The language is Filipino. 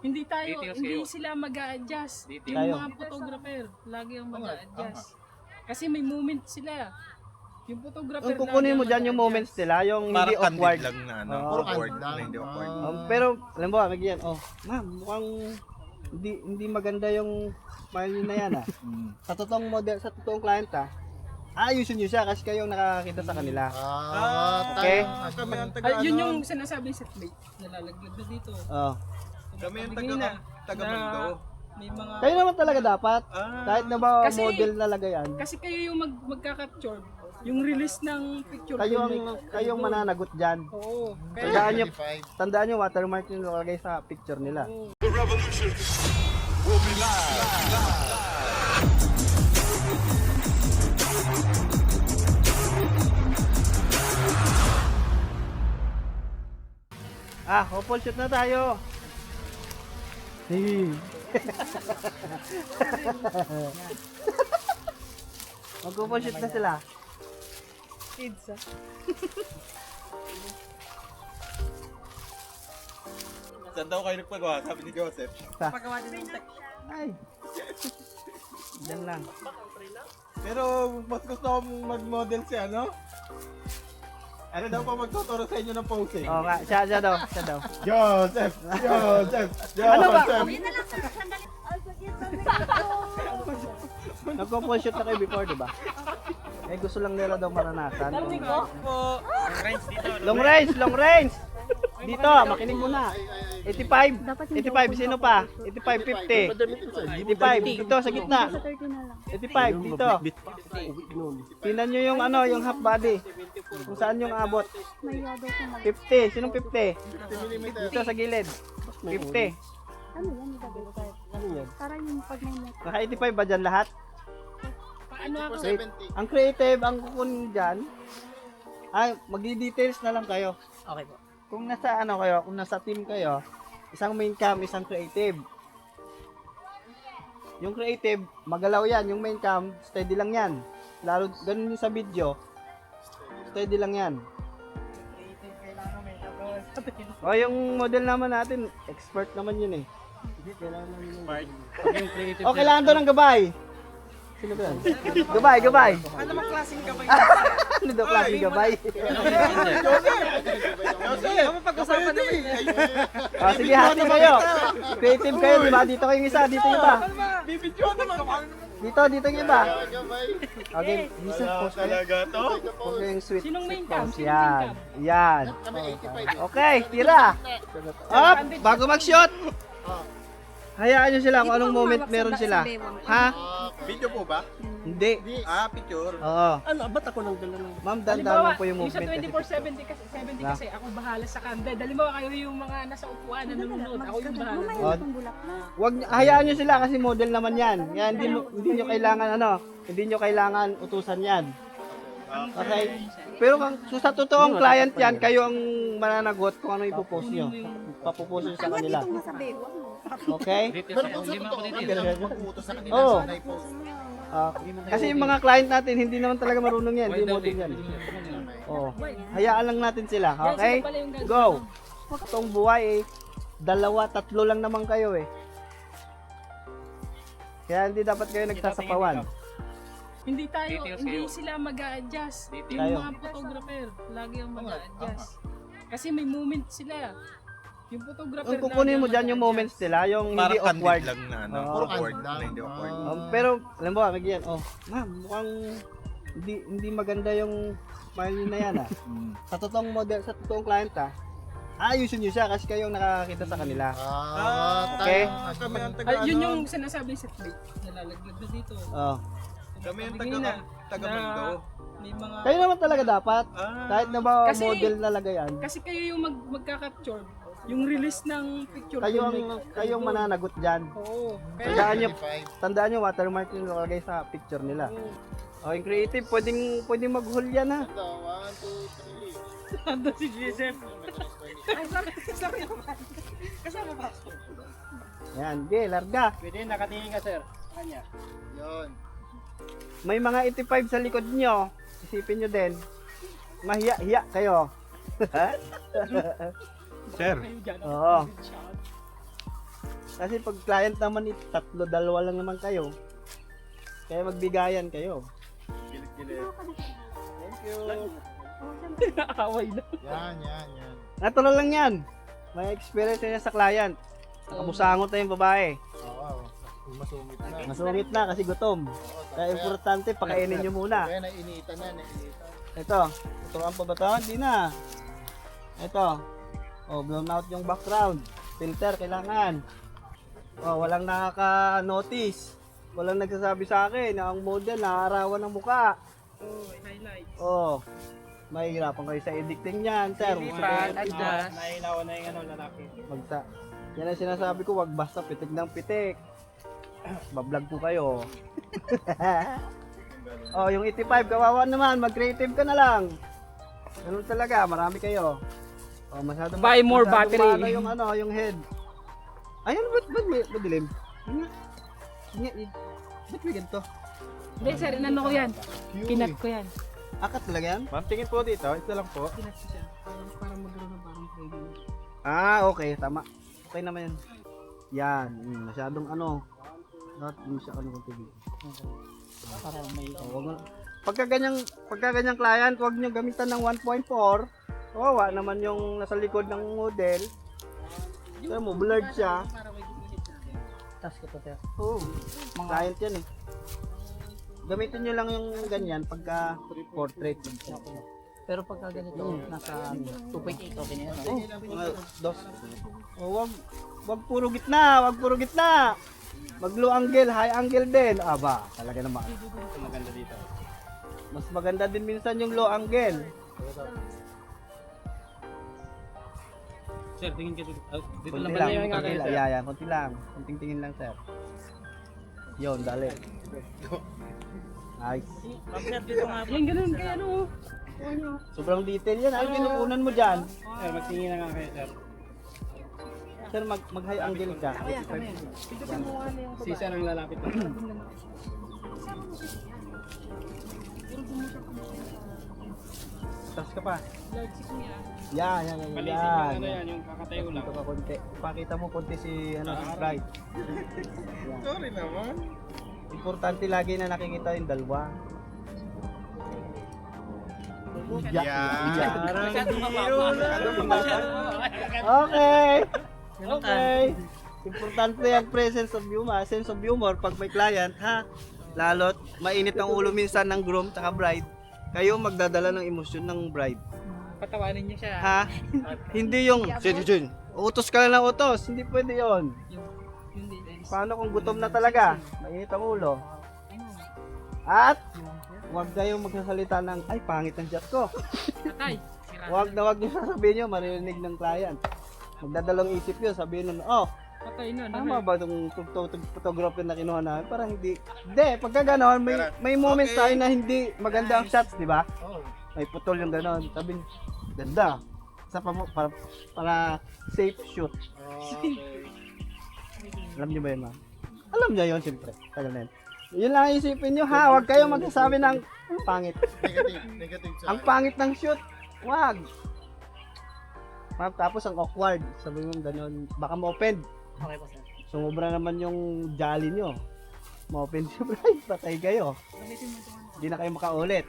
Hindi tayo, Details hindi kayo. sila mag-a-adjust. Details. Yung mga photographer, lagi ang mag-a-adjust. Kasi may moment sila. Yung photographer Ang kukunin mo dyan yung moments nila, yung hindi Parang awkward. candid lang na ano, Oo. awkward na hindi awkward. Pero, alam mo, magyan, ma'am, mukhang hindi maganda yung smile niyo na yan Sa totoong model, sa totoong client ayusin niyo siya kasi kayo nakakita sa kanila. Okay? Kami ang taga, Ay, yun yung sinasabing set bait. Nalalaglag na dito. Oh. kami ang Tingin na, taga na Mando. May mga... Kayo naman talaga dapat. Kahit na ba Kasi- model na lagayan. Kasi kayo yung magka-capture. Yung release ng picture. Kayo ang mananagot dyan. Oo. Kaya, Tandaan nyo, watermark yung nakalagay sa picture nila. Couple shoot na tayo. Hey. Mag-couple shoot na sila. kids Saan daw kayo nagpagawa? Sabi ni Joseph. Pagawa din ng Ay. Diyan lang. Pero mas gusto kong mag-model si ano? Ano daw pa magtuturo sa inyo ng posing? Oo nga, siya daw. Joseph! Joseph! Ano ba? Joseph! Nagko-full shoot na kayo before, di ba? Eh gusto lang nila daw maranasan. Long range! Dito, makinig muna. 85. 85, sino pa? 85, 50. 85, dito sa gitna. 85, dito. Tingnan nyo yung ano, yung half body. Kung saan yung abot. 50, sinong 50? Dito sa gilid. 50. Ano yan? Parang yung pag may net. Naka 85 ba dyan lahat? Paano ako? Wait, ang creative, ang kukunin dyan, magdi-details na lang kayo. Okay po. Kung nasa ano kayo, kung nasa team kayo, isang main cam, isang creative. Yung creative, magalaw yan. Yung main cam, steady lang yan. Lalo, ganun yung sa video. Steady lang yan. O, yung model naman natin, expert naman yun eh. O, kailangan doon ng gabay. Sino ba yan? Gabay. Ano mga klaseng gabay? Ano daw klaseng gabay? Ano pag-usapan naman? O, sige, hati kayo. Creative kayo, di ba? Dito kayong isa, dito yung iba. Dito yung iba. Okay, bisa post kayo. Talaga to? Okay, yung sweet. Sinong main sweet cam? pose. Sinong main Yan. Yan. Okay, tira. Up, bago mag-shoot. Hayaan nyo sila kung anong moment meron sila. Ha? Video po ba? Hindi. Picture. Oo. Ano, ba't ako nang dala ng... Ma'am, dandan mo po yung sa movement. 24/70 kasi, 70 kasi ako bahala sa kanda. Halimbawa kayo yung mga nasa upuan na nanonood. Ako yung bahala. Oh, wag hayaan nyo sila kasi model naman yan. Yan hindi nyo kailangan hindi nyo kailangan utusan yan. Okay? Pero sa totoong client yan, kayo ang mananagot kung ano ipopost nyo. Papopost nyo sa kanila. Okay? Oo. Kasi yung mga client natin, hindi naman talaga marunong yan. Hindi model yan. Oh. Hayaan lang natin sila. Okay? Go! Itong buhay 2, 3 lang naman kayo eh. Kaya hindi dapat kayo nagsasapawan. Hindi tayo, Details hindi kayo. sila mag-a-adjust. Details. Yung mga photographer, lagi ang mag-a-adjust. Kasi may moment sila. Yung photographer Ang kukunin mo dyan yung moments nila, yung hindi Parang awkward. candid lang na ano, Oo. awkward na hindi awkward. Pero alam mo, magyan, ma'am, mukhang hindi maganda yung smile niyo na yan Sa totoong model, sa totoong client ayusin niyo siya kasi kayo ang nakakita sa kanila. Okay? Kami ang taga, Ay, yun yung sinasabing set bait. Nalalaglag na dito. Oh. kami ang Tingin na, taga na Mando. may mga... Kayo naman talaga dapat. Kahit na ba Kasi- model na lagayan, Kasi kayo yung magka-capture. Yung release ng picture. kayo ang mananagot dyan. Oo. Kaya, Tandaan nyo, watermark yung nakalagay sa picture nila. Oh, yung creative, pwedeng mag-haul yan ando si Joseph. Ay, sorry naman. Kasama ba? Yan, larga. Pwede, nakatingin ka, sir. Kanya. May mga 85 sa likod nyo. Isipin nyo din. Mahiya-hiya kayo. Sir, Kayo dyan. Oo. Kasi pag client naman, tatlo, dalawa lang naman kayo. Kaya magbigayan kayo. Gilit-gilit. Thank you. Away na. Yan. Natural lang yan. May experience na yan sa client. Nakabusangot na yung babae. Oo. Masungit na. Masungit na kasi gutom. Kaya importante, pakainin nyo muna. Kaya nainitan na. Ito. Tuturuan pa ba ito? Hindi na. Ito. Oh, blown out yung background. Filter, kailangan. Oh, walang nakaka-notice. Walang nagsasabi sa akin na ang model nakarawan ng muka. Oh, highlights. Oh. Mahihirapan kayo sa editing niyan, sir. Adjust. Nailawan na yung lalaki. Magsa. Yan ang sinasabi ko, wag basta pitik ng pitik. Bablog po kayo. Oh, yung 85, kawawa naman, mag-creative ka na lang. Ganun talaga, marami kayo. Oh, masyado Buy more masyado battery. maano yung ano, yung head. Ayun, ba't madilim? Nga. Ba't may ganito? Hindi, sir, inano ko yan. Kinat ko yan. Akat talaga yan? Ma'am, tingin po dito. Ito lang po. Kinat ko siya. Para magkaroon ng parang trading. Ah, okay, tama. Okay naman yan. Yan, masyadong ano. Hindi siya ano kung tigil. Para may... Wag mo. Pagka ganyang client, wag niyo gamitan ng 1.4. Kawawa naman yung nasa likod ng model. Kaya mo, blurred siya. Para may gumihit natin. Task ko to, sir. Oo, client yan eh. Gamitin nyo lang yung ganyan pagka portrait. Pero pagka ganito, nasa 2.8 okay na yan. Oh, mga dos. Oh, wag puro gitna, wag puro gitna. Mag low angle, high angle din. Aba, talaga naman. Maganda dito. Mas maganda din minsan yung low angle. Sir, tingin ka dito. Dito Kunti lang lang, ba yung kunti lang. Yeah, yeah, kunti lang. Kunting tingin lang, sir. Yun, dali. Nice. Sir, dito nga. Yung ganun, kaya ano. Sobrang detail yan. Ano pinukunan mo dyan? Sir, magtingin na nga kayo, sir. Sir, mag-high angle ka. Si sir ang lalapit na. Tapos ka pa. Large si kuya. Yan. Palisin yung ano yan, yung kakatayo lang. Dito ka konti. Pakita mo konti si si Pride. Yan. Sorry naman. Importante lagi na nakikita yung dalawa. Yan. Okay. Okay. Importante yung presence of humor, sense of humor pag may client, ha? Lalo't mainit ang ulo minsan ng groom at bride. Kayo magdadala ng emosyon ng bride. Patawanin niyo siya. Ha? Hindi yung, utos ka lang ng utos. Hindi pwede yon. Yung details. Paano kung gutom na talaga? Mainit ang ulo. At, huwag kayong magsasalita ng, ay, pangit ang shot ko. Patay. Sira. Huwag niyo sasabihin nyo, maririnig ng client. Magdadalong isip yun, sabihin nun, oh, Patay nun. tama ba itong photography na kinuha namin? Parang hindi. Hindi, pagka gano'n, may moments tayo na hindi maganda ang shots, di ba? Oh. May putol yung gano'n. Sabi, ganda. Sa para safe shoot. Okay. Alam niyo ba yun, ma'am? Alam niyo yun, siyempre. Tagal na yun. Yun lang isipin nyo, ha? Huwag kayong magsasabi ng, ang pangit. Negative sa Ang pangit ng shoot. Huwag. Ma'am, tapos ang awkward. Sabi mo gano'n, baka ma-offend. Okay po, sir. Sumobra naman yung jolly nyo. Ma-offend si Brian, patay kayo. Hindi na kayo makaulit.